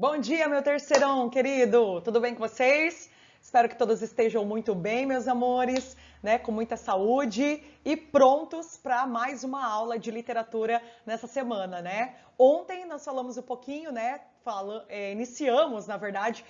Bom dia, meu terceirão querido! Tudo bem com vocês? Espero que todos estejam muito bem, meus amores, né? Com muita saúde e prontos para mais uma aula de literatura nessa semana, né? Ontem nós falamos um pouquinho, né? Iniciamos, na verdade,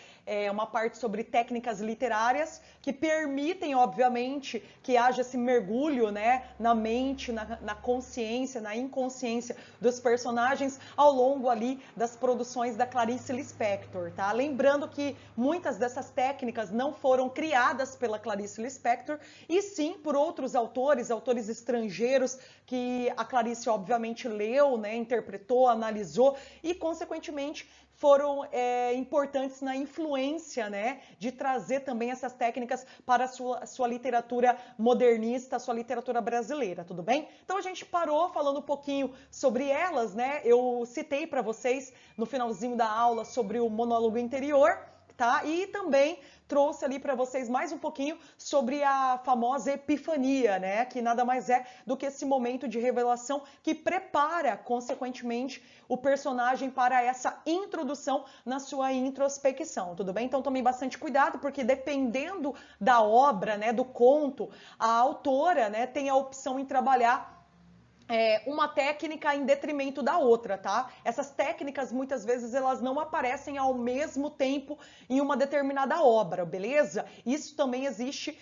uma parte sobre técnicas literárias que permitem, obviamente, que haja esse mergulho, né, na mente, na consciência, na inconsciência dos personagens ao longo ali das produções da Clarice Lispector, tá? Lembrando que muitas dessas técnicas não foram criadas pela Clarice Lispector e sim por outros autores estrangeiros que a Clarice obviamente leu, né, interpretou, analisou e consequentemente foram importantes na influência, né, de trazer também essas técnicas para a sua literatura modernista, a sua literatura brasileira, tudo bem? Então a gente parou falando um pouquinho sobre elas, né? Eu citei para vocês no finalzinho da aula sobre o monólogo interior, tá? E também trouxe ali para vocês mais um pouquinho sobre a famosa epifania, né? Que nada mais é do que esse momento de revelação que prepara, consequentemente, o personagem para essa introdução na sua introspecção, tudo bem? Então tomem bastante cuidado, porque dependendo da obra, né, do conto, a autora, né, tem a opção em trabalhar uma técnica em detrimento da outra, tá? Essas técnicas, muitas vezes, elas não aparecem ao mesmo tempo em uma determinada obra, beleza? Isso também existe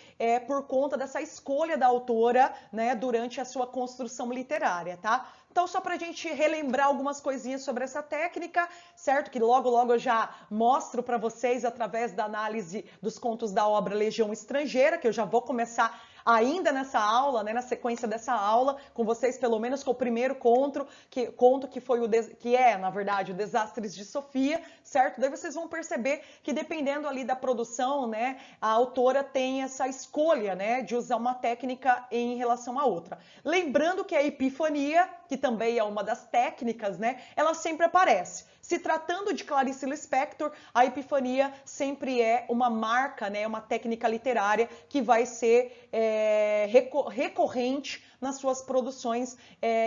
por conta dessa escolha da autora, né, durante a sua construção literária, tá? Então, só para a gente relembrar algumas coisinhas sobre essa técnica, certo? Que logo, logo eu já mostro para vocês através da análise dos contos da obra Legião Estrangeira, que eu já vou começar ainda nessa aula, né, na sequência dessa aula, com vocês pelo menos com o primeiro conto, que foi que é, na verdade, o Desastres de Sofia, certo? Daí vocês vão perceber que dependendo ali da produção, né, a autora tem essa escolha, né, de usar uma técnica em relação à outra. Lembrando que a epifania, que também é uma das técnicas, né, ela sempre aparece. Se tratando de Clarice Lispector, a epifania sempre é uma marca, né, uma técnica literária que vai ser recorrente nas suas produções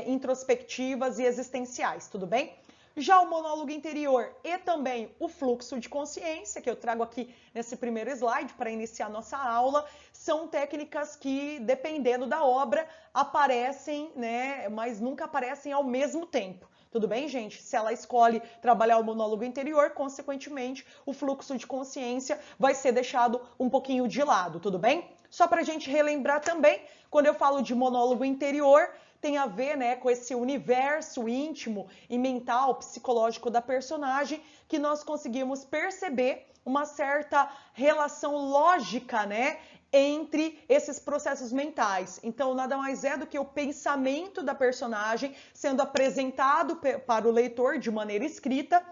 introspectivas e existenciais, tudo bem? Já o monólogo interior e também o fluxo de consciência, que eu trago aqui nesse primeiro slide para iniciar nossa aula, são técnicas que, dependendo da obra, aparecem, né, mas nunca aparecem ao mesmo tempo. Tudo bem, gente? Se ela escolhe trabalhar o monólogo interior, consequentemente, o fluxo de consciência vai ser deixado um pouquinho de lado, tudo bem? Só para a gente relembrar também, quando eu falo de monólogo interior, tem a ver, né, com esse universo íntimo e mental, psicológico da personagem, que nós conseguimos perceber uma certa relação lógica, né, entre esses processos mentais. Então, nada mais é do que o pensamento da personagem sendo apresentado para o leitor de maneira escrita,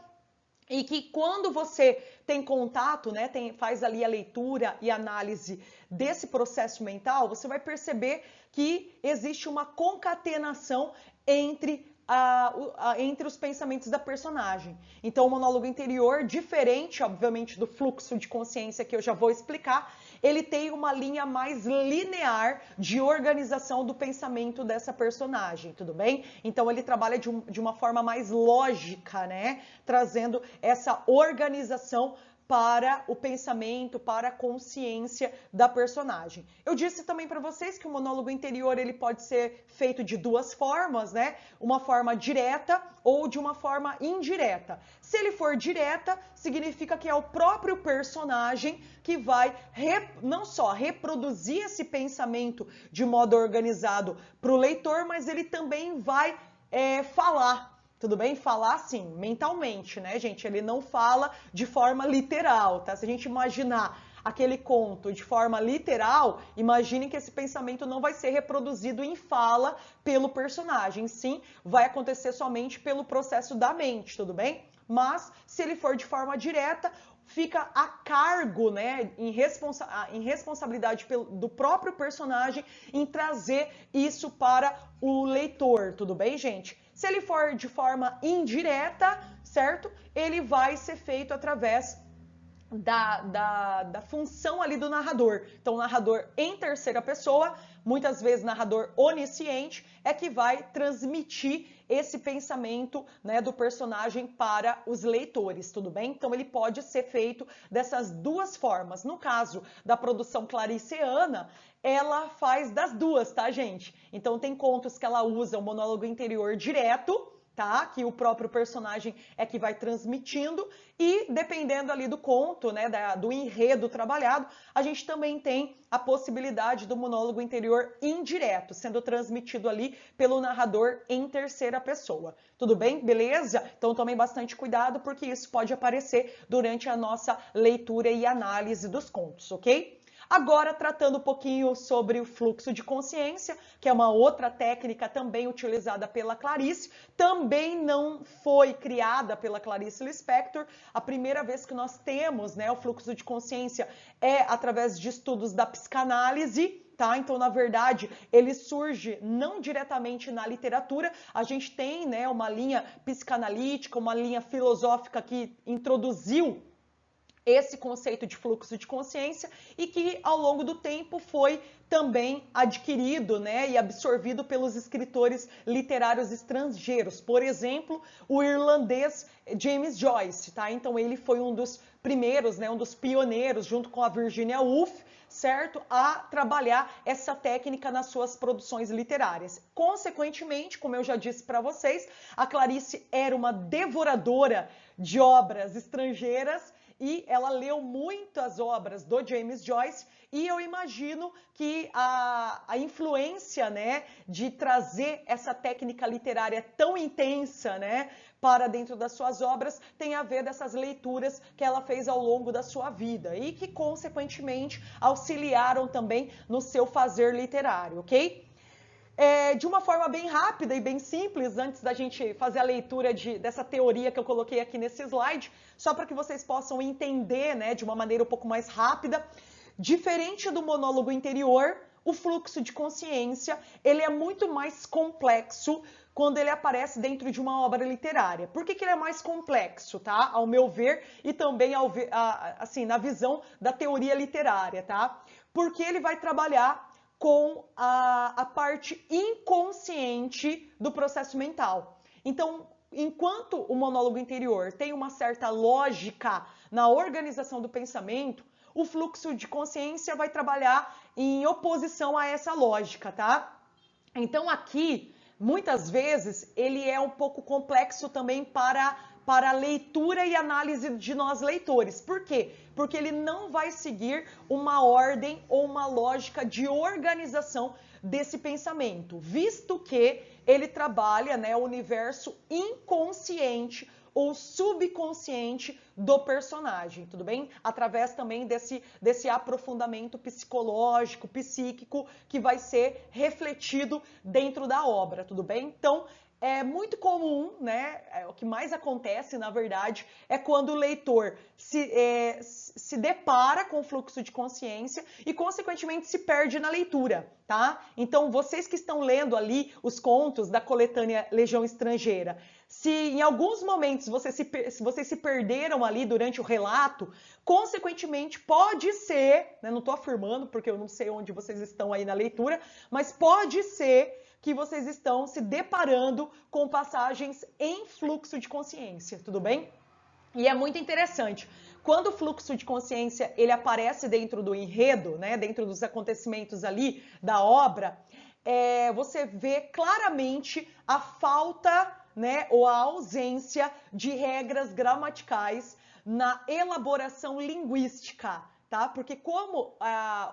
e que quando você tem contato, né, faz ali a leitura e análise desse processo mental, você vai perceber que existe uma concatenação entre entre os pensamentos da personagem. Então, o monólogo interior, diferente, obviamente, do fluxo de consciência que eu já vou explicar, ele tem uma linha mais linear de organização do pensamento dessa personagem, tudo bem? Então, ele trabalha de uma forma mais lógica, né? Trazendo essa organização para o pensamento, para a consciência da personagem. Eu disse também para vocês que o monólogo interior ele pode ser feito de duas formas, né? Uma forma direta ou de uma forma indireta. Se ele for direta, significa que é o próprio personagem que vai não só reproduzir esse pensamento de modo organizado para o leitor, mas ele também vai falar. Tudo bem? Falar assim, mentalmente, né, gente? Ele não fala de forma literal, tá? Se a gente imaginar aquele conto de forma literal, imagine que esse pensamento não vai ser reproduzido em fala pelo personagem. Sim, vai acontecer somente pelo processo da mente, tudo bem? Mas, se ele for de forma direta, fica a cargo, né, em responsabilidade do próprio personagem em trazer isso para o leitor, tudo bem, gente? Se ele for de forma indireta, certo? Ele vai ser feito através da função ali do narrador. Então, o narrador em terceira pessoa, muitas vezes narrador onisciente, é que vai transmitir esse pensamento, né, do personagem para os leitores, tudo bem? Então, ele pode ser feito dessas duas formas. No caso da produção clariceana, ela faz das duas, tá, gente? Então, tem contos que ela usa o monólogo interior direto, tá? Que o próprio personagem é que vai transmitindo, e dependendo ali do conto, né, do enredo trabalhado, a gente também tem a possibilidade do monólogo interior indireto, sendo transmitido ali pelo narrador em terceira pessoa. Tudo bem? Beleza? Então tomem bastante cuidado, porque isso pode aparecer durante a nossa leitura e análise dos contos, ok? Agora, tratando um pouquinho sobre o fluxo de consciência, que é uma outra técnica também utilizada pela Clarice, também não foi criada pela Clarice Lispector. A primeira vez que nós temos, né, o fluxo de consciência é através de estudos da psicanálise. Tá? Então, na verdade, ele surge não diretamente na literatura. A gente tem, né, uma linha psicanalítica, uma linha filosófica que introduziu esse conceito de fluxo de consciência e que ao longo do tempo foi também adquirido, né, e absorvido pelos escritores literários estrangeiros. Por exemplo, o irlandês James Joyce, tá? Então ele foi um dos primeiros, né, um dos pioneiros, junto com a Virginia Woolf, certo? A trabalhar essa técnica nas suas produções literárias. Consequentemente, como eu já disse para vocês, a Clarice era uma devoradora de obras estrangeiras e ela leu muitas obras do James Joyce, e eu imagino que a influência, né, de trazer essa técnica literária tão intensa, né, para dentro das suas obras tem a ver dessas leituras que ela fez ao longo da sua vida e que, consequentemente, auxiliaram também no seu fazer literário, ok? De uma forma bem rápida e bem simples, antes da gente fazer a leitura dessa teoria que eu coloquei aqui nesse slide, só para que vocês possam entender, né, de uma maneira um pouco mais rápida, diferente do monólogo interior, o fluxo de consciência, ele é muito mais complexo quando ele aparece dentro de uma obra literária. Por que ele é mais complexo, tá? Ao meu ver, e também assim, na visão da teoria literária, tá? Porque ele vai trabalhar com a parte inconsciente do processo mental. Então, enquanto o monólogo interior tem uma certa lógica na organização do pensamento, o fluxo de consciência vai trabalhar em oposição a essa lógica, tá? Então, aqui, muitas vezes, ele é um pouco complexo também para a leitura e análise de nós leitores. Por quê? Porque ele não vai seguir uma ordem ou uma lógica de organização desse pensamento, visto que ele trabalha, né, o universo inconsciente ou subconsciente do personagem, tudo bem? Através também desse aprofundamento psicológico, psíquico, que vai ser refletido dentro da obra, tudo bem? Então, é muito comum, né? O que mais acontece, na verdade, é quando o leitor se depara com o fluxo de consciência e, consequentemente, se perde na leitura, tá? Então, vocês que estão lendo ali os contos da coletânea Legião Estrangeira, se em alguns momentos vocês se perderam ali durante o relato, consequentemente, pode ser, né, não estou afirmando porque eu não sei onde vocês estão aí na leitura, mas pode ser que vocês estão se deparando com passagens em fluxo de consciência, tudo bem? E é muito interessante. Quando o fluxo de consciência ele aparece dentro do enredo, né, dentro dos acontecimentos ali da obra, você vê claramente a falta, né, ou a ausência de regras gramaticais na elaboração linguística. Tá? Porque como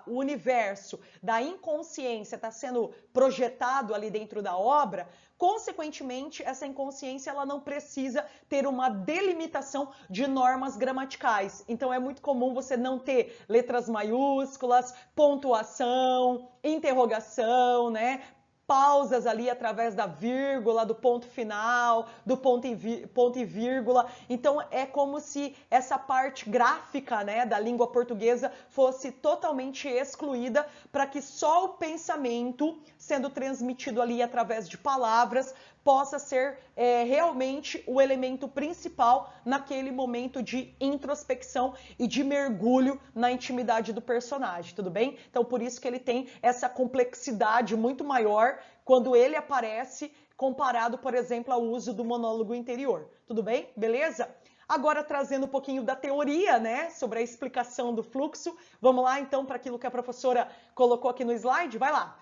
o universo da inconsciência está sendo projetado ali dentro da obra, consequentemente, essa inconsciência ela não precisa ter uma delimitação de normas gramaticais. Então, é muito comum você não ter letras maiúsculas, pontuação, interrogação, né? Pausas ali através da vírgula, do ponto final, do ponto e vírgula. Então, é como se essa parte gráfica, né, da língua portuguesa fosse totalmente excluída para que só o pensamento, sendo transmitido ali através de palavras, possa ser realmente o elemento principal naquele momento de introspecção e de mergulho na intimidade do personagem, tudo bem? Então, por isso que ele tem essa complexidade muito maior quando ele aparece comparado, por exemplo, ao uso do monólogo interior, tudo bem? Beleza? Agora, trazendo um pouquinho da teoria, né, sobre a explicação do fluxo, vamos lá então para aquilo que a professora colocou aqui no slide, vai lá.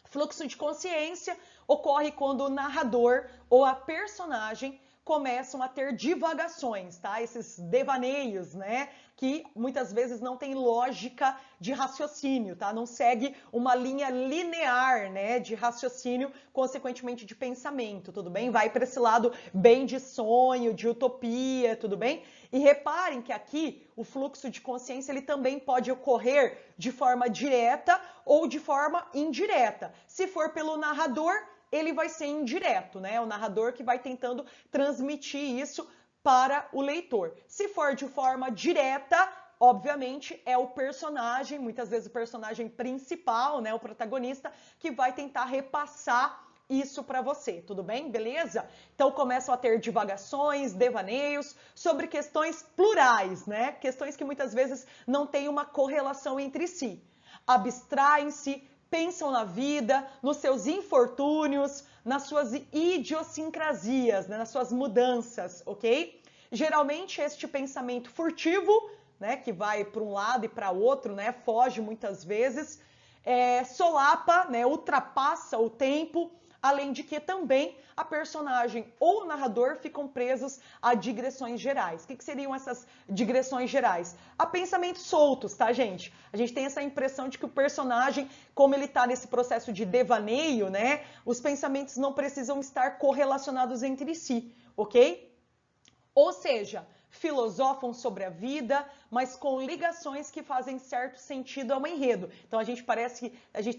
Fluxo de consciência ocorre quando o narrador ou a personagem começam a ter divagações, tá? Esses devaneios, né? Que muitas vezes não tem lógica de raciocínio, tá? Não segue uma linha linear, né? De raciocínio, consequentemente de pensamento, tudo bem? Vai para esse lado bem de sonho, de utopia, tudo bem? E reparem que aqui o fluxo de consciência ele também pode ocorrer de forma direta ou de forma indireta. Se for pelo narrador, ele vai ser indireto, né? O narrador que vai tentando transmitir isso para o leitor. Se for de forma direta, obviamente é o personagem, muitas vezes o personagem principal, né, o protagonista, que vai tentar repassar isso para você, tudo bem? Beleza? Então começam a ter divagações, devaneios sobre questões plurais, né? Questões que muitas vezes não têm uma correlação entre si. Abstraem-se, pensam na vida, nos seus infortúnios, nas suas idiosincrasias, né, nas suas mudanças, ok? Geralmente este pensamento furtivo, né, que vai para um lado e para outro, né, foge muitas vezes, solapa, né, ultrapassa o tempo, além de que também a personagem ou o narrador ficam presos a digressões gerais. O que seriam essas digressões gerais? A pensamentos soltos, tá, gente? A gente tem essa impressão de que o personagem, como ele está nesse processo de devaneio, né, os pensamentos não precisam estar correlacionados entre si, ok? Ou seja, filosofam sobre a vida, mas com ligações que fazem certo sentido ao enredo. Então a gente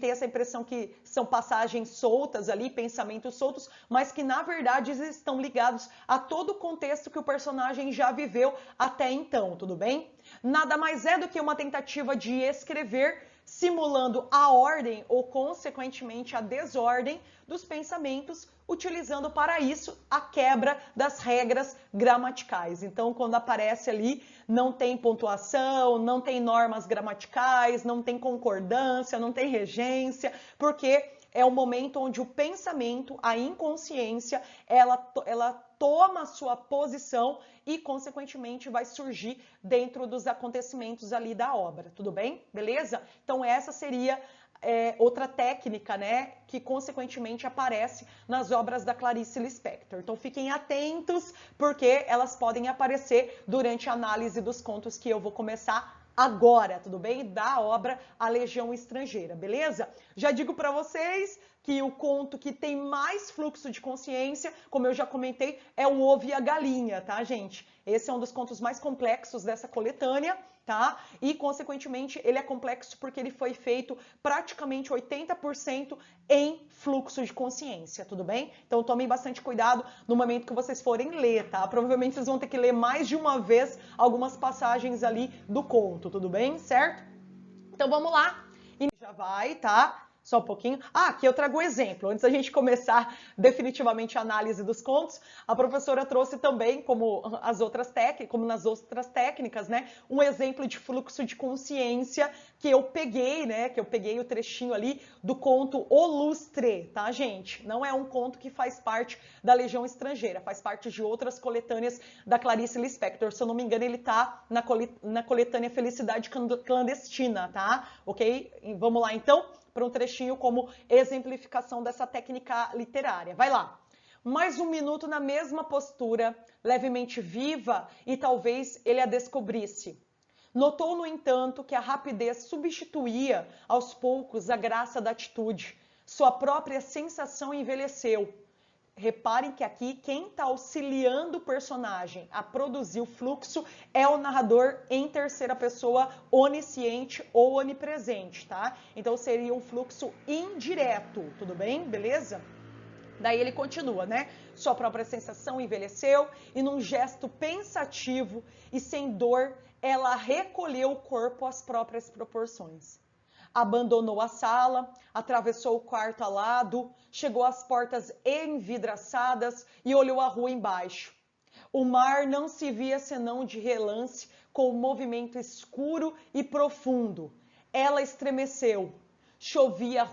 tem essa impressão que são passagens soltas ali, pensamentos soltos, mas que na verdade eles estão ligados a todo o contexto que o personagem já viveu até então, tudo bem? Nada mais é do que uma tentativa de escrever simulando a ordem ou, consequentemente, a desordem dos pensamentos, utilizando para isso a quebra das regras gramaticais. Então, quando aparece ali, não tem pontuação, não tem normas gramaticais, não tem concordância, não tem regência, porque é o momento onde o pensamento, a inconsciência, ela toma a sua posição e, consequentemente, vai surgir dentro dos acontecimentos ali da obra. Tudo bem? Beleza? Então, essa seria outra técnica, né, que, consequentemente, aparece nas obras da Clarice Lispector. Então, fiquem atentos, porque elas podem aparecer durante a análise dos contos que eu vou começar agora, tudo bem? Da obra A Legião Estrangeira, beleza? Já digo para vocês que o conto que tem mais fluxo de consciência, como eu já comentei, é o Ovo e a Galinha, tá, gente? Esse é um dos contos mais complexos dessa coletânea, tá? E, consequentemente, ele é complexo porque ele foi feito praticamente 80% em fluxo de consciência, tudo bem? Então, tomem bastante cuidado no momento que vocês forem ler, tá? Provavelmente vocês vão ter que ler mais de uma vez algumas passagens ali do conto, tudo bem? Certo? Então, vamos lá. E já vai, tá? Só um pouquinho. Ah, aqui eu trago um exemplo. Antes da gente começar definitivamente a análise dos contos, a professora trouxe também, como nas outras técnicas, né, um exemplo de fluxo de consciência que eu peguei, né, que eu peguei o trechinho ali do conto O Lustre, tá, gente? Não é um conto que faz parte da Legião Estrangeira, faz parte de outras coletâneas da Clarice Lispector. Se eu não me engano, ele tá na coletânea Felicidade Clandestina, tá? Ok? E vamos lá, então, para um trechinho como exemplificação dessa técnica literária. Vai lá. Mais um minuto na mesma postura, levemente viva, e talvez ele a descobrisse. Notou, no entanto, que a rapidez substituía, aos poucos, a graça da atitude. Sua própria sensação envelheceu. Reparem que aqui quem está auxiliando o personagem a produzir o fluxo é o narrador em terceira pessoa onisciente ou onipresente, tá? Então seria um fluxo indireto, tudo bem? Beleza? Daí ele continua, né? Sua própria sensação envelheceu e num gesto pensativo e sem dor, ela recolheu o corpo às próprias proporções. abandonou a sala, atravessou o quarto ao lado, chegou às portas envidraçadas e olhou a rua embaixo. O mar não se via senão de relance, com um movimento escuro e profundo. Ela estremeceu. Chovia,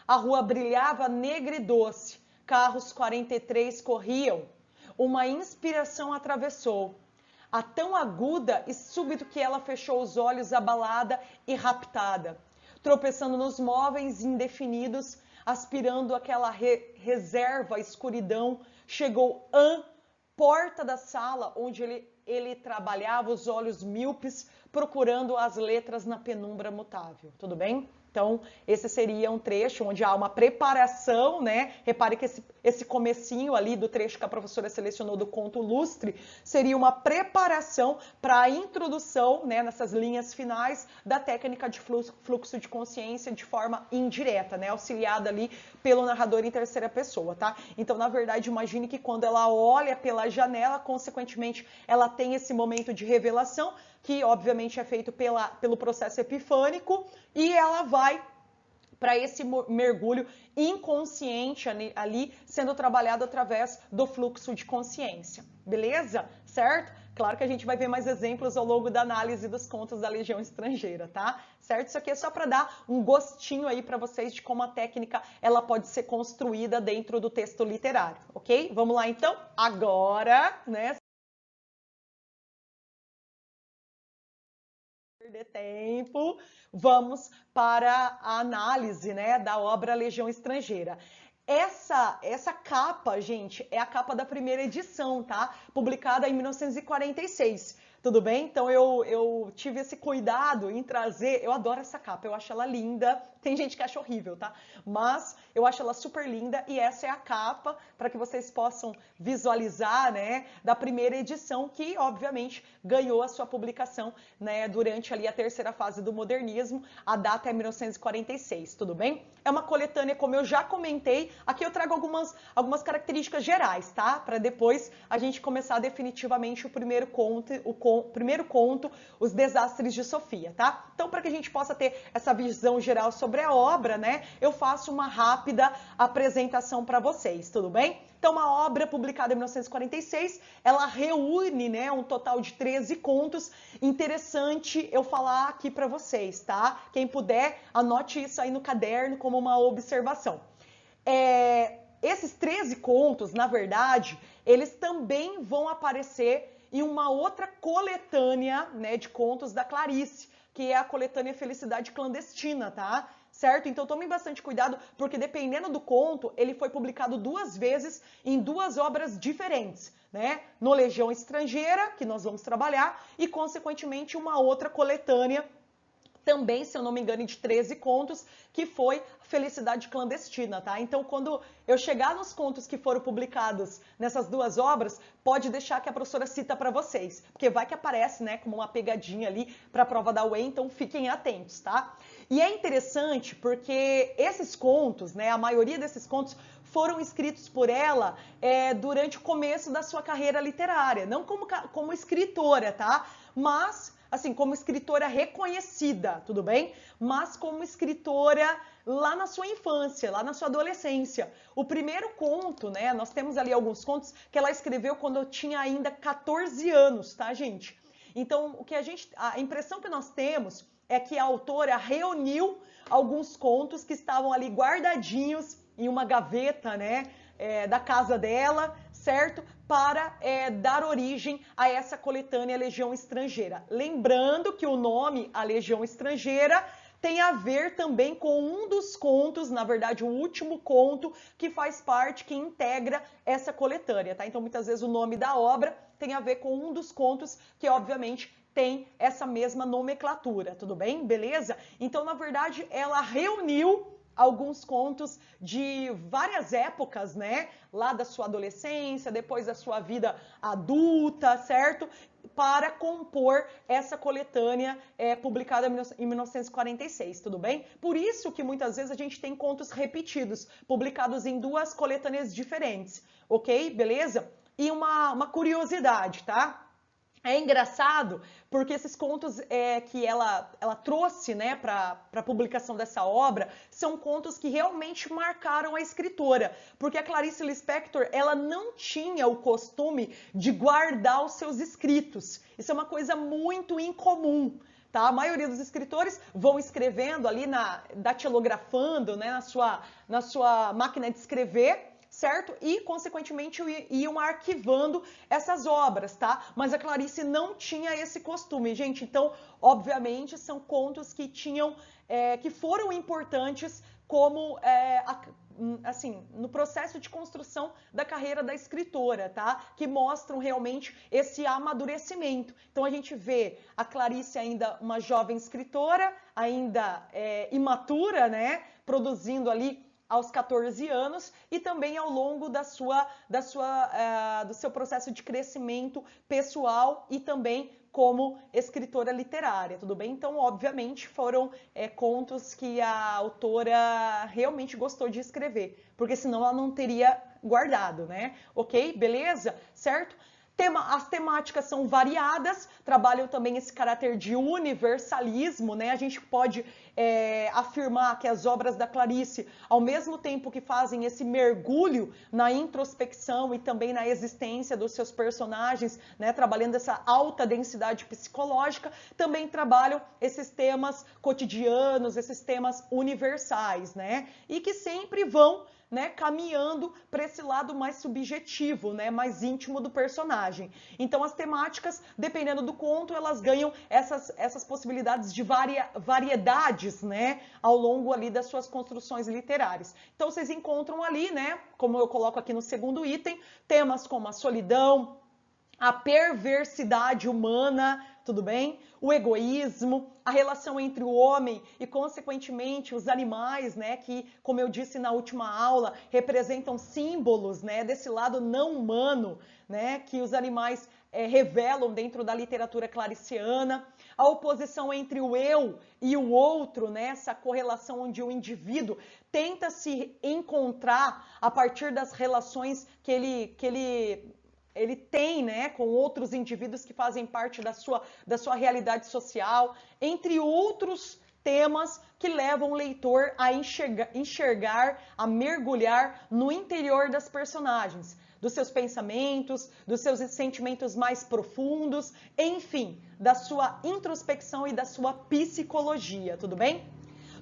a rua brilhava negra e doce. Carros 43 corriam. Uma inspiração atravessou. A tão aguda e súbito que ela fechou os olhos abalada e raptada, tropeçando nos móveis indefinidos, aspirando aquela reserva, escuridão, chegou à porta da sala onde ele trabalhava, os olhos míopes, procurando as letras na penumbra mutável. Tudo bem? Então, esse seria um trecho onde há uma preparação, né? Repare que esse comecinho ali do trecho que a professora selecionou do conto Lustre seria uma preparação para a introdução, né, nessas linhas finais da técnica de fluxo de consciência de forma indireta, né? Auxiliada ali pelo narrador em terceira pessoa, tá? Então, na verdade, imagine que quando ela olha pela janela, consequentemente, ela tem esse momento de revelação, que obviamente é feito pelo processo epifânico, e ela vai para esse mergulho inconsciente ali, sendo trabalhado através do fluxo de consciência. Beleza? Certo? Claro que a gente vai ver mais exemplos ao longo da análise dos contos da Legião Estrangeira, tá? Certo? Isso aqui é só para dar um gostinho aí para vocês de como a técnica ela pode ser construída dentro do texto literário, ok? Vamos lá então? Agora, né? Perder tempo, vamos para a análise, né, da obra Legião Estrangeira. Essa capa, gente, é a capa da primeira edição, tá? Publicada em 1946. Tudo bem? Então eu tive esse cuidado em trazer, eu adoro essa capa, eu acho ela linda, tem gente que acha horrível, tá? Mas eu acho ela super linda e essa é a capa para que vocês possam visualizar, né, da primeira edição que, obviamente, ganhou a sua publicação, né, durante ali a terceira fase do modernismo, a data é 1946, tudo bem? É uma coletânea, como eu já comentei, aqui eu trago algumas características gerais, tá? Para depois a gente começar definitivamente o primeiro conto, Os Desastres de Sofia, tá? Então, para que a gente possa ter essa visão geral sobre a obra, né, eu faço uma rápida apresentação para vocês, tudo bem? Então, uma obra publicada em 1946, ela reúne, né, um total de 13 contos. Interessante eu falar aqui para vocês, tá? Quem puder, anote isso aí no caderno como uma observação. Esses 13 contos, na verdade, eles também vão aparecer em uma outra coletânea, né, de contos da Clarice, que é a coletânea Felicidade Clandestina, tá? Certo? Então tomem bastante cuidado, porque dependendo do conto, ele foi publicado 2 vezes em 2 obras diferentes, né? No Legião Estrangeira, que nós vamos trabalhar, e consequentemente uma outra coletânea também, se eu não me engano, de 13 contos, que foi Felicidade Clandestina, tá? Então, quando eu chegar nos contos que foram publicados nessas 2 obras, pode deixar que a professora cita para vocês, porque vai que aparece, né, como uma pegadinha ali para a prova da UEM, então fiquem atentos, tá? E é interessante porque esses contos, né, a maioria desses contos foram escritos por ela durante o começo da sua carreira literária, não como escritora, tá? Mas assim, como escritora reconhecida, tudo bem? Mas como escritora lá na sua infância, lá na sua adolescência. O primeiro conto, né, nós temos ali alguns contos que ela escreveu quando eu tinha ainda 14 anos, tá, gente? Então, a impressão que nós temos é que a autora reuniu alguns contos que estavam ali guardadinhos em uma gaveta, né, da casa dela, certo? Para dar origem a essa coletânea Legião Estrangeira. Lembrando que o nome, a Legião Estrangeira, tem a ver também com um dos contos, na verdade, o último conto que faz parte, que integra essa coletânea, tá? Então, muitas vezes o nome da obra tem a ver com um dos contos que, obviamente, tem essa mesma nomenclatura, tudo bem? Beleza? Então, na verdade, ela reuniu alguns contos de várias épocas, né? Lá da sua adolescência, depois da sua vida adulta, certo? Para compor essa coletânea publicada em 1946, tudo bem? Por isso que muitas vezes a gente tem contos repetidos, publicados em 2 coletâneas diferentes, ok? Beleza? E uma curiosidade, tá? É engraçado porque esses contos que ela trouxe, né, para a publicação dessa obra são contos que realmente marcaram a escritora, porque a Clarice Lispector ela não tinha o costume de guardar os seus escritos. Isso é uma coisa muito incomum. Tá? A maioria dos escritores vão escrevendo ali, datilografando, né, na sua máquina de escrever, certo? E, consequentemente, iam arquivando essas obras, tá? Mas a Clarice não tinha esse costume, gente. Então, obviamente, são contos que que foram importantes como, assim, no processo de construção da carreira da escritora, tá? Que mostram realmente esse amadurecimento. Então, a gente vê a Clarice ainda uma jovem escritora, ainda imatura, né? Produzindo ali aos 14 anos e também ao longo do seu processo de crescimento pessoal e também como escritora literária, tudo bem? Então, obviamente, foram contos que a autora realmente gostou de escrever, porque senão ela não teria guardado, né? Ok? Beleza? Certo? As temáticas são variadas, trabalham também esse caráter de universalismo, né? A gente pode afirmar que as obras da Clarice, ao mesmo tempo que fazem esse mergulho na introspecção e também na existência dos seus personagens, né? Trabalhando essa alta densidade psicológica, também trabalham esses temas cotidianos, esses temas universais, né? E que sempre vão, né, caminhando para esse lado mais subjetivo, né, mais íntimo do personagem. Então, as temáticas, dependendo do conto, elas ganham essas possibilidades de variedades, né, ao longo ali das suas construções literárias. Então, vocês encontram ali, né, como eu coloco aqui no segundo item, temas como a solidão, a perversidade humana, tudo bem? O egoísmo, a relação entre o homem e, consequentemente, os animais, né? Que, como eu disse na última aula, representam símbolos, né? Desse lado não humano, né? Que os animais revelam dentro da literatura clariciana. A oposição entre o eu e o outro, né? Essa correlação onde o indivíduo tenta se encontrar a partir das relações que ele tem, né, com outros indivíduos que fazem parte da sua realidade social, entre outros temas que levam o leitor a enxergar, a mergulhar no interior das personagens, dos seus pensamentos, dos seus sentimentos mais profundos, enfim, da sua introspecção e da sua psicologia, tudo bem?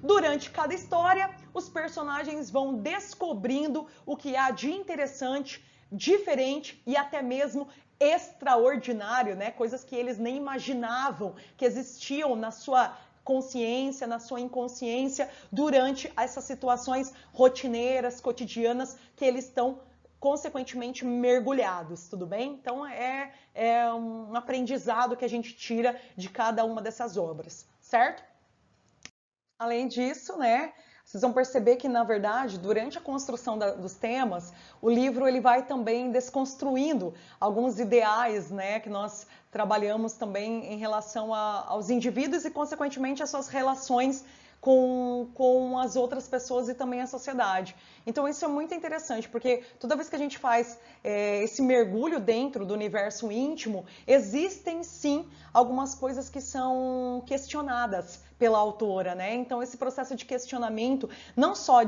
Durante cada história, os personagens vão descobrindo o que há de interessante, diferente e até mesmo extraordinário, né? Coisas que eles nem imaginavam que existiam na sua consciência, na sua inconsciência, durante essas situações rotineiras, cotidianas, que eles estão consequentemente mergulhados, tudo bem? Então é um aprendizado que a gente tira de cada uma dessas obras, certo? Além disso, né? Vocês vão perceber que, na verdade, durante a construção dos temas, o livro ele vai também desconstruindo alguns ideais, né, que nós trabalhamos também em relação aos indivíduos e, consequentemente, as suas relações com as outras pessoas e também a sociedade. Então isso é muito interessante, porque toda vez que a gente faz esse mergulho dentro do universo íntimo, existem sim algumas coisas que são questionadas pela autora, né? Então esse processo de questionamento, não só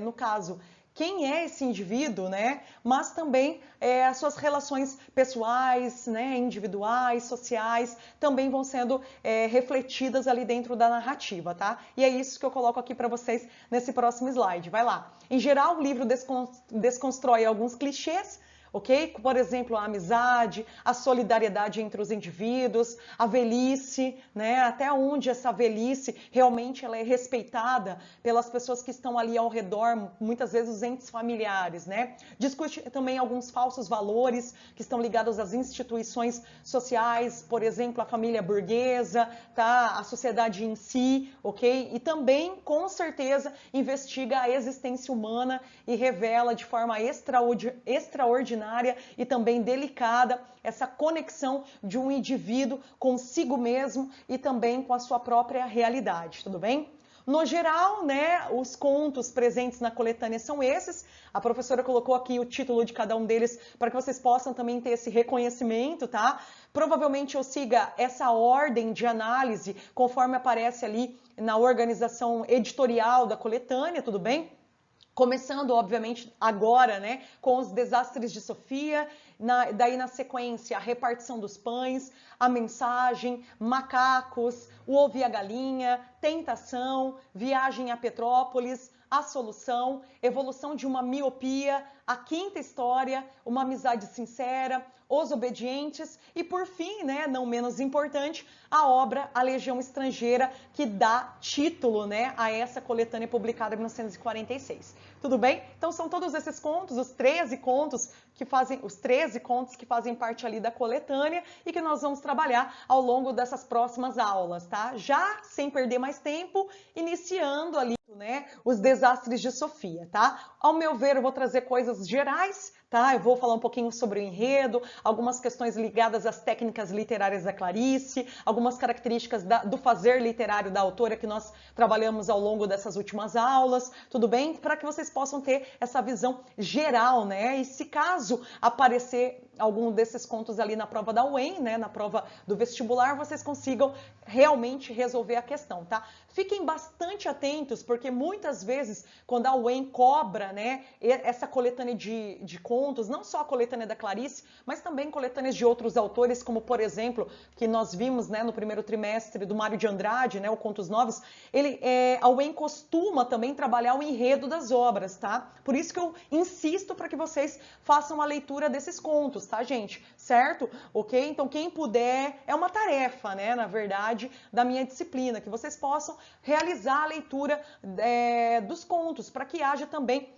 no caso, quem é esse indivíduo, né? Mas também as suas relações pessoais, né? Individuais, sociais, também vão sendo refletidas ali dentro da narrativa, tá? E é isso que eu coloco aqui para vocês nesse próximo slide. Vai lá. Em geral, o livro desconstrói alguns clichês, ok? Por exemplo, a amizade, a solidariedade entre os indivíduos, a velhice, né? Até onde essa velhice realmente ela é respeitada pelas pessoas que estão ali ao redor, muitas vezes os entes familiares, né? Discute também alguns falsos valores que estão ligados às instituições sociais, por exemplo, a família burguesa, tá? A sociedade em si, ok? E também, com certeza, investiga a existência humana e revela de forma extraordinária e também delicada essa conexão de um indivíduo consigo mesmo e também com a sua própria realidade, tudo bem? No geral, né, os contos presentes na coletânea são esses. A professora colocou aqui o título de cada um deles para que vocês possam também ter esse reconhecimento, tá? Provavelmente eu siga essa ordem de análise conforme aparece ali na organização editorial da coletânea, tudo bem? Começando, obviamente, agora, né, com os desastres de Sofia, daí na sequência a repartição dos pães, a mensagem, macacos, o ovo e a galinha, tentação, viagem a Petrópolis, a solução, evolução de uma miopia, a quinta história, uma amizade sincera, os obedientes e, por fim, né, não menos importante, a obra A Legião Estrangeira, que dá título, né, a essa coletânea publicada em 1946. Tudo bem? Então são todos esses contos, os 13 contos que fazem parte ali da coletânea e que nós vamos trabalhar ao longo dessas próximas aulas, tá? Já sem perder mais tempo, iniciando ali, né, os desastres de Sofia, tá? Ao meu ver, eu vou trazer coisas gerais, tá? Eu vou falar um pouquinho sobre o enredo, algumas questões ligadas às técnicas literárias da Clarice, algumas características do fazer literário da autora que nós trabalhamos ao longo dessas últimas aulas, tudo bem? Para que vocês possam ter essa visão geral, né? E se caso aparecer algum desses contos ali na prova da UEM, né, na prova do vestibular, vocês consigam realmente resolver a questão, tá? Fiquem bastante atentos, porque muitas vezes, quando a UEM cobra, né, essa coletânea de contos, não só a coletânea da Clarice, mas também coletâneas de outros autores, como, por exemplo, que nós vimos, né, no primeiro trimestre do Mário de Andrade, né, o Contos Novos, a UEM costuma também trabalhar o enredo das obras, tá? Por isso que eu insisto para que vocês façam a leitura desses contos, tá, gente? Certo? Ok? Então, quem puder, é uma tarefa, né, na verdade, da minha disciplina, que vocês possam realizar a leitura dos contos, para que haja também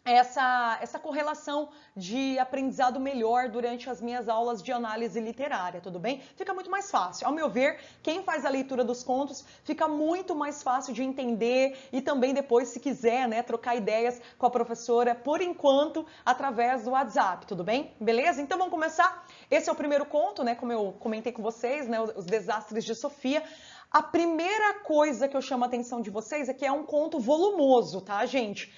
essa correlação de aprendizado melhor durante as minhas aulas de análise literária, tudo bem? Fica muito mais fácil. Ao meu ver, quem faz a leitura dos contos fica muito mais fácil de entender e também depois, se quiser, né, trocar ideias com a professora, por enquanto, através do WhatsApp, tudo bem? Beleza? Então vamos começar. Esse é o primeiro conto, né, como eu comentei com vocês, né, os desastres de Sofia. A primeira coisa que eu chamo a atenção de vocês é que é um conto volumoso, tá, gente?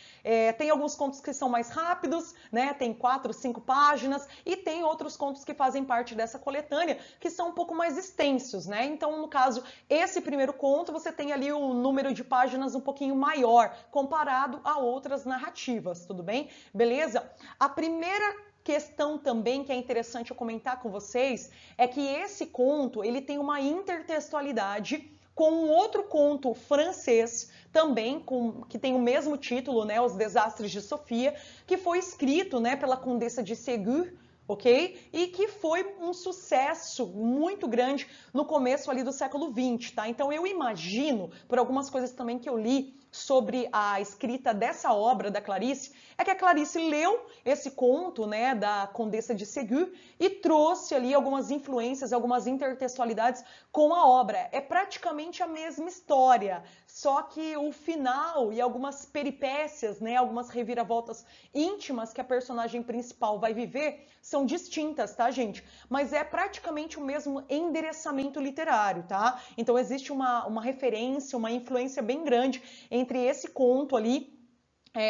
Tem alguns contos que são mais rápidos, né? Tem 4, 5 páginas e tem outros contos que fazem parte dessa coletânea que são um pouco mais extensos, né? Então, no caso, esse primeiro conto, você tem ali o número de páginas um pouquinho maior comparado a outras narrativas, tudo bem? Beleza? A primeira questão também que é interessante eu comentar com vocês é que esse conto, ele tem uma intertextualidade com um outro conto francês, também que tem o mesmo título, né, Os Desastres de Sofia, que foi escrito, né, pela Condessa de Ségur, ok? E que foi um sucesso muito grande no começo ali do século XX, tá? Então eu imagino, por algumas coisas também que eu li sobre a escrita dessa obra da Clarice, é que a Clarice leu esse conto, né, da Condessa de Ségur e trouxe ali algumas influências, algumas intertextualidades com a obra. É praticamente a mesma história, só que o final e algumas peripécias, né, algumas reviravoltas íntimas que a personagem principal vai viver são distintas, tá, gente? Mas é praticamente o mesmo endereçamento literário, tá? Então existe uma referência, uma influência bem grande entre esse conto ali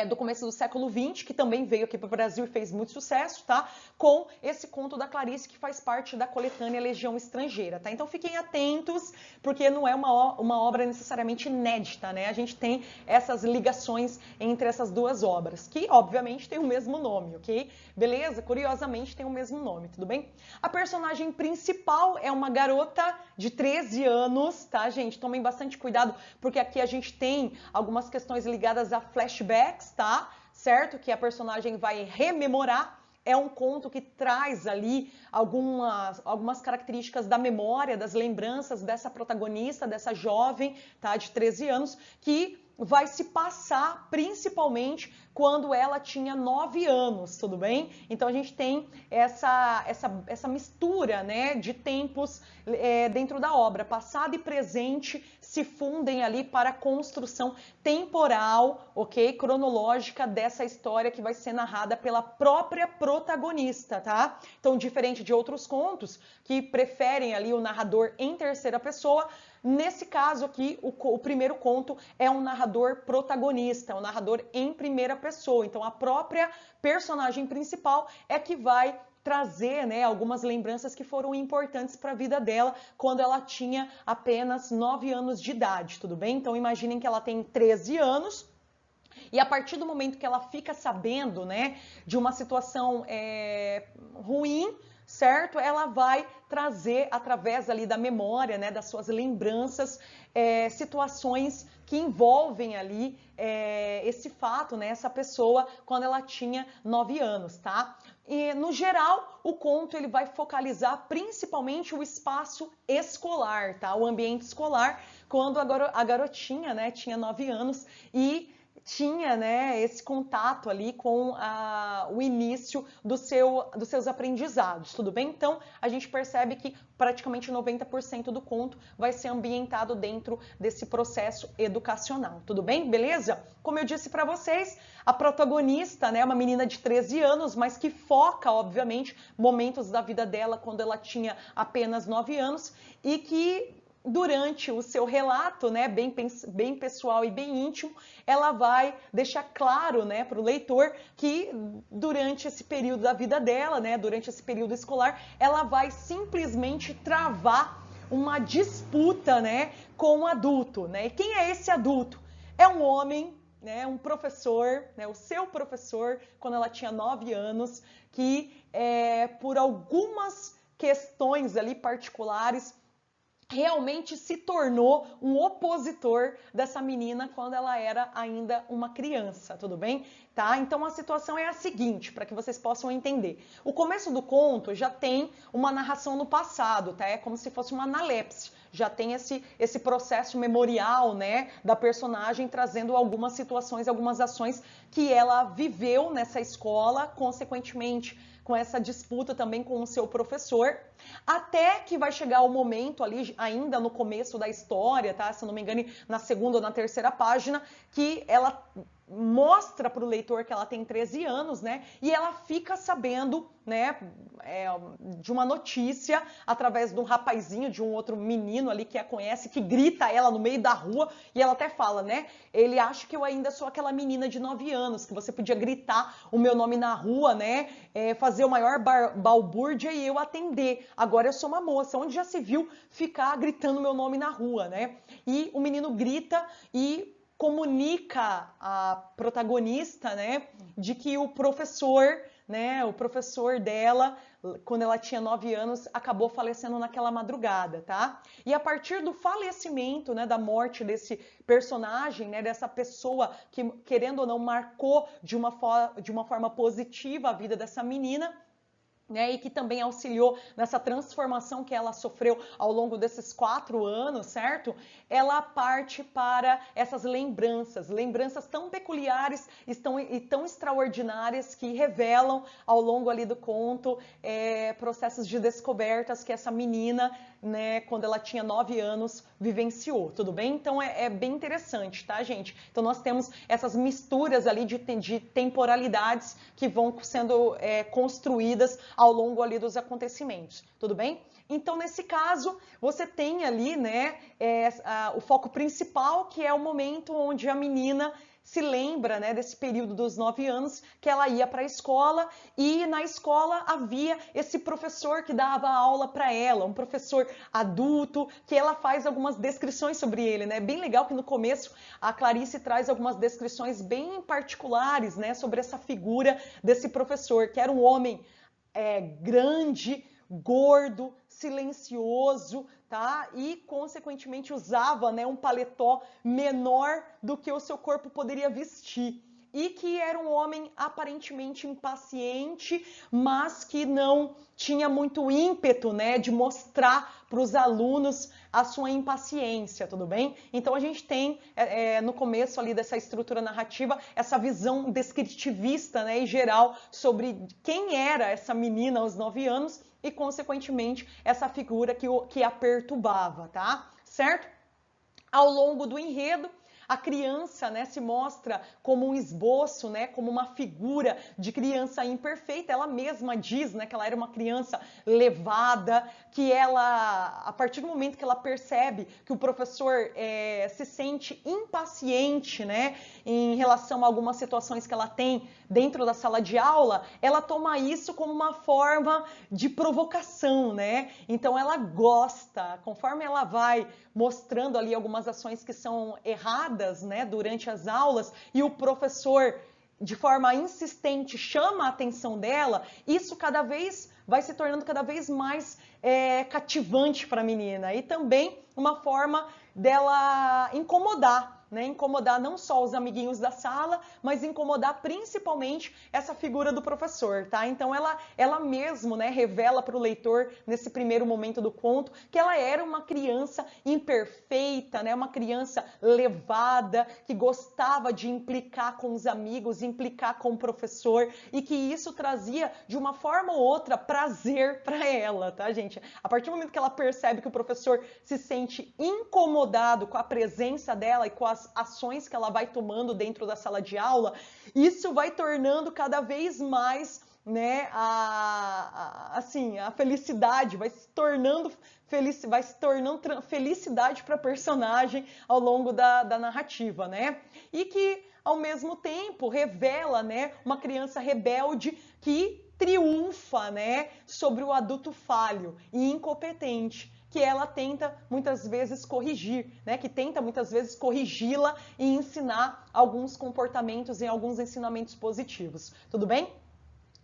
do começo do século XX, que também veio aqui para o Brasil e fez muito sucesso, tá? Com esse conto da Clarice, que faz parte da coletânea Legião Estrangeira, tá? Então fiquem atentos, porque não é uma obra necessariamente inédita, né? A gente tem essas ligações entre essas duas obras, que obviamente tem o mesmo nome, ok? Beleza? Curiosamente tem o mesmo nome, tudo bem? A personagem principal é uma garota de 13 anos, tá, gente? Tomem bastante cuidado, porque aqui a gente tem algumas questões ligadas a flashback, tá? Certo? Que a personagem vai rememorar. É um conto que traz ali algumas características da memória, das lembranças dessa protagonista, dessa jovem, tá? De 13 anos, que vai se passar principalmente quando ela tinha 9 anos, tudo bem? Então a gente tem essa mistura, né, de tempos dentro da obra. Passado e presente se fundem ali para a construção temporal, ok? Cronológica dessa história que vai ser narrada pela própria protagonista, tá? Então, diferente de outros contos que preferem ali o narrador em terceira pessoa, Nesse caso aqui, o primeiro conto é um narrador protagonista, um narrador em primeira pessoa. Então, a própria personagem principal é que vai trazer, né, algumas lembranças que foram importantes para a vida dela quando ela tinha apenas 9 anos de idade, tudo bem? Então, imaginem que ela tem 13 anos. E a partir do momento que ela fica sabendo, né, de uma situação ruim, certo? Ela vai trazer, através ali da memória, né, das suas lembranças, situações que envolvem ali esse fato, né, essa pessoa quando ela tinha 9 anos, tá? E, no geral, o conto ele vai focalizar principalmente o espaço escolar, tá? O ambiente escolar, quando a garotinha, né, tinha 9 anos e tinha, né, esse contato ali com o início dos seus aprendizados, tudo bem? Então, a gente percebe que praticamente 90% do conto vai ser ambientado dentro desse processo educacional, tudo bem? Beleza? Como eu disse para vocês, a protagonista, né, é uma menina de 13 anos, mas que foca, obviamente, momentos da vida dela quando ela tinha apenas 9 anos e que durante o seu relato, né, bem pessoal e bem íntimo, ela vai deixar claro, né, para o leitor que durante esse período da vida dela, né, durante esse período escolar, ela vai simplesmente travar uma disputa, né, com um adulto, né? E quem é esse adulto? É um homem, né, um professor, né, o seu professor, quando ela tinha 9 anos, que por algumas questões ali particulares realmente se tornou um opositor dessa menina quando ela era ainda uma criança, tudo bem? Tá? Então a situação é a seguinte, para que vocês possam entender. O começo do conto já tem uma narração no passado, tá? É como se fosse uma analepse. Já tem esse processo memorial, né, da personagem trazendo algumas situações, algumas ações que ela viveu nessa escola, consequentemente com essa disputa também com o seu professor, até que vai chegar o momento ali, ainda no começo da história, tá? Se eu não me engano, na segunda ou na terceira página, que ela mostra para o leitor que ela tem 13 anos, né? E ela fica sabendo, né, de uma notícia através de um rapazinho, de um outro menino ali que a conhece, que grita ela no meio da rua e ela até fala, né? Ele acha que eu ainda sou aquela menina de 9 anos, que você podia gritar o meu nome na rua, né? Fazer o maior balbúrdia e eu atender. Agora eu sou uma moça, onde já se viu ficar gritando meu nome na rua, né? E o menino grita e comunica a protagonista, né, de que o professor, né, o professor dela, quando ela tinha 9 anos, acabou falecendo naquela madrugada, tá? E a partir do falecimento, né, da morte desse personagem, né, dessa pessoa que, querendo ou não, marcou de uma forma positiva a vida dessa menina, né, e que também auxiliou nessa transformação que ela sofreu ao longo desses 4 anos, certo? Ela parte para essas lembranças tão peculiares e tão extraordinárias que revelam ao longo ali do conto processos de descobertas que essa menina, né, quando ela tinha 9 anos, vivenciou, tudo bem? Então é bem interessante, tá, gente? Então nós temos essas misturas ali de temporalidades que vão sendo construídas ao longo ali dos acontecimentos, tudo bem? Então, nesse caso, você tem ali, né, o foco principal, que é o momento onde a menina se lembra, né, desse período dos 9 anos que ela ia para a escola e na escola havia esse professor que dava aula para ela, um professor adulto, que ela faz algumas descrições sobre ele, né? Bem legal que no começo a Clarice traz algumas descrições bem particulares, né, sobre essa figura desse professor, que era um homem grande, gordo, silencioso, tá? E, consequentemente, usava, né, um paletó menor do que o seu corpo poderia vestir. E que era um homem aparentemente impaciente, mas que não tinha muito ímpeto, né, de mostrar para os alunos a sua impaciência, tudo bem? Então a gente tem no começo ali dessa estrutura narrativa essa visão descritivista, né, e geral sobre quem era essa menina aos 9 anos e, consequentemente, essa figura que a perturbava, tá? Certo? Ao longo do enredo, a criança, né, se mostra como um esboço, né, como uma figura de criança imperfeita. Ela mesma diz, né, que ela era uma criança levada, que ela, a partir do momento que ela percebe que o professor se sente impaciente, né, em relação a algumas situações que ela tem dentro da sala de aula, ela toma isso como uma forma de provocação, né? Então ela gosta, conforme ela vai mostrando ali algumas ações que são erradas, né, durante as aulas, e o professor de forma insistente chama a atenção dela, isso cada vez vai se tornando cada vez mais cativante para a menina, e também uma forma dela incomodar, né? Incomodar não só os amiguinhos da sala, mas incomodar principalmente essa figura do professor, tá? Então ela mesmo, né, revela para o leitor nesse primeiro momento do conto que ela era uma criança imperfeita, né? Uma criança levada, que gostava de implicar com os amigos, implicar com o professor, e que isso trazia de uma forma ou outra prazer para ela, tá, gente? A partir do momento que ela percebe que o professor se sente incomodado com a presença dela e com as ações que ela vai tomando dentro da sala de aula, isso vai tornando cada vez mais, né, assim, a felicidade vai se tornando felicidade para a personagem ao longo da narrativa, né? E que ao mesmo tempo revela, né, uma criança rebelde que triunfa, né, sobre o adulto falho e incompetente, que ela tenta muitas vezes corrigir, né? Que tenta muitas vezes corrigi-la e ensinar alguns comportamentos e alguns ensinamentos positivos. Tudo bem?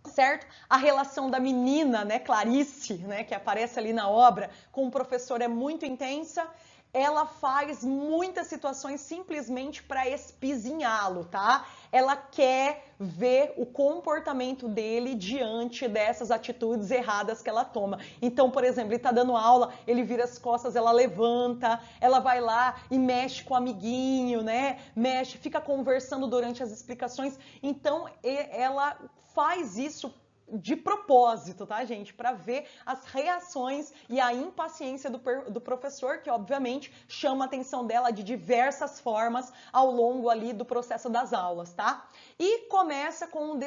Certo? A relação da menina, né, Clarice, né, que aparece ali na obra, com o professor é muito intensa. Ela faz muitas situações simplesmente para espizinhá-lo, tá? Ela quer ver o comportamento dele diante dessas atitudes erradas que ela toma. Então, por exemplo, ele tá dando aula, ele vira as costas, ela levanta, ela vai lá e mexe com o amiguinho, né? Mexe, fica conversando durante as explicações. Então, ela faz isso de propósito, tá, gente? Para ver as reações e a impaciência do professor, que obviamente chama a atenção dela de diversas formas ao longo ali do processo das aulas, tá? E começa com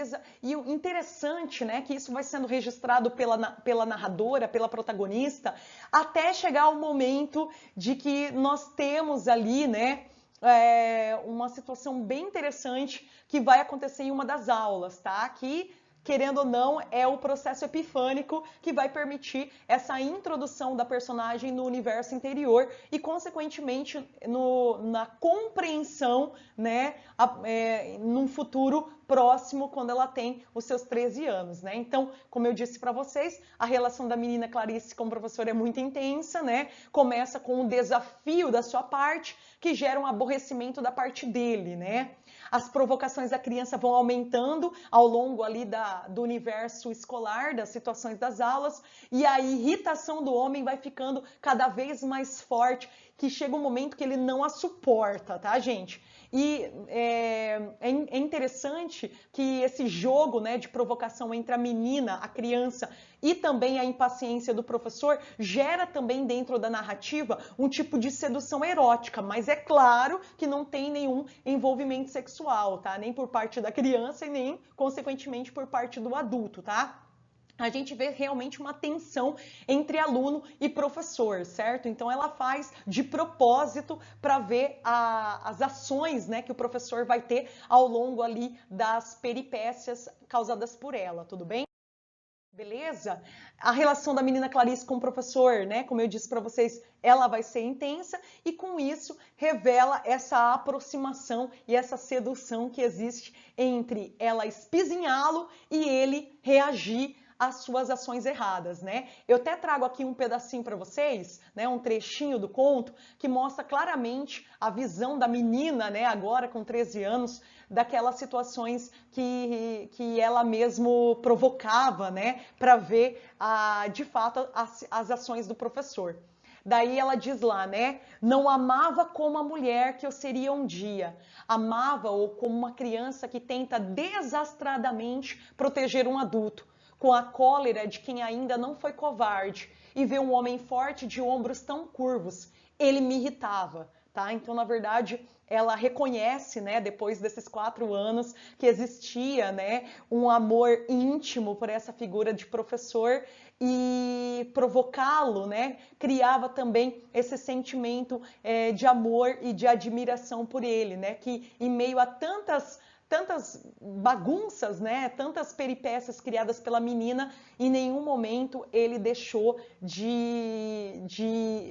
e o interessante, né, que isso vai sendo registrado pela narradora, pela protagonista, até chegar ao momento de que nós temos ali, né, uma situação bem interessante que vai acontecer em uma das aulas, tá? Que, querendo ou não, é o processo epifânico que vai permitir essa introdução da personagem no universo interior e, consequentemente, na compreensão, né, num futuro próximo, quando ela tem os seus 13 anos, né? Então, como eu disse para vocês, a relação da menina Clarice com o professor é muito intensa, né? Começa com um desafio da sua parte, que gera um aborrecimento da parte dele, né? As provocações da criança vão aumentando ao longo ali do universo escolar, das situações das aulas, e a irritação do homem vai ficando cada vez mais forte, que chega um momento que ele não a suporta, tá, gente? E é interessante que esse jogo, né, de provocação entre a menina, a criança, e também a impaciência do professor gera também dentro da narrativa um tipo de sedução erótica, mas é claro que não tem nenhum envolvimento sexual, tá? Nem por parte da criança e nem, consequentemente, por parte do adulto, tá? A gente vê realmente uma tensão entre aluno e professor, certo? Então ela faz de propósito para ver as ações, né, que o professor vai ter ao longo ali das peripécias causadas por ela, tudo bem? Beleza? A relação da menina Clarice com o professor, né? Como eu disse para vocês, ela vai ser intensa e com isso revela essa aproximação e essa sedução que existe entre ela espizinhá-lo e ele reagir às suas ações erradas, né? Eu até trago aqui um pedacinho para vocês, né? Um trechinho do conto que mostra claramente a visão da menina, né? Agora com 13 anos, daquelas situações que ela mesmo provocava, né, para ver de fato as ações do professor. Daí ela diz lá, né, não amava como a mulher que eu seria um dia, amava-o como uma criança que tenta desastradamente proteger um adulto, com a cólera de quem ainda não foi covarde, e vê um homem forte de ombros tão curvos. Ele me irritava. tá? Então, na verdade, ela reconhece, né, depois desses 4 anos, que existia, né, um amor íntimo por essa figura de professor e provocá-lo, né, criava também esse sentimento de amor e de admiração por ele, né, que em meio a tantas bagunças, né, tantas peripécias criadas pela menina, em nenhum momento ele deixou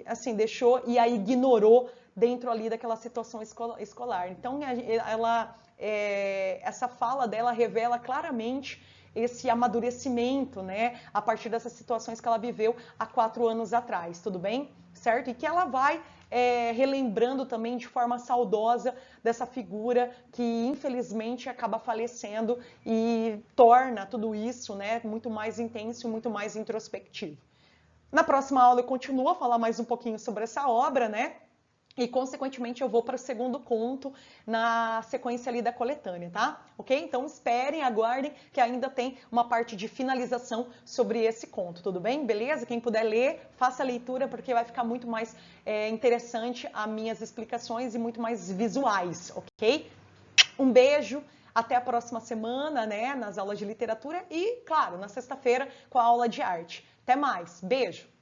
assim, deixou e a ignorou dentro ali daquela situação escolar. Então, essa fala dela revela claramente esse amadurecimento, né, a partir dessas situações que ela viveu há 4 anos atrás, tudo bem? Certo? E que ela vai relembrando também de forma saudosa dessa figura que infelizmente acaba falecendo e torna tudo isso, né, muito mais intenso e muito mais introspectivo. Na próxima aula eu continuo a falar mais um pouquinho sobre essa obra, né? E, consequentemente, eu vou para o segundo conto na sequência ali da coletânea, tá? Ok? Então, esperem, aguardem, que ainda tem uma parte de finalização sobre esse conto, tudo bem? Beleza? Quem puder ler, faça a leitura, porque vai ficar muito mais interessante as minhas explicações e muito mais visuais, ok? Um beijo, até a próxima semana, né, nas aulas de literatura e, claro, na sexta-feira com a aula de arte. Até mais, beijo!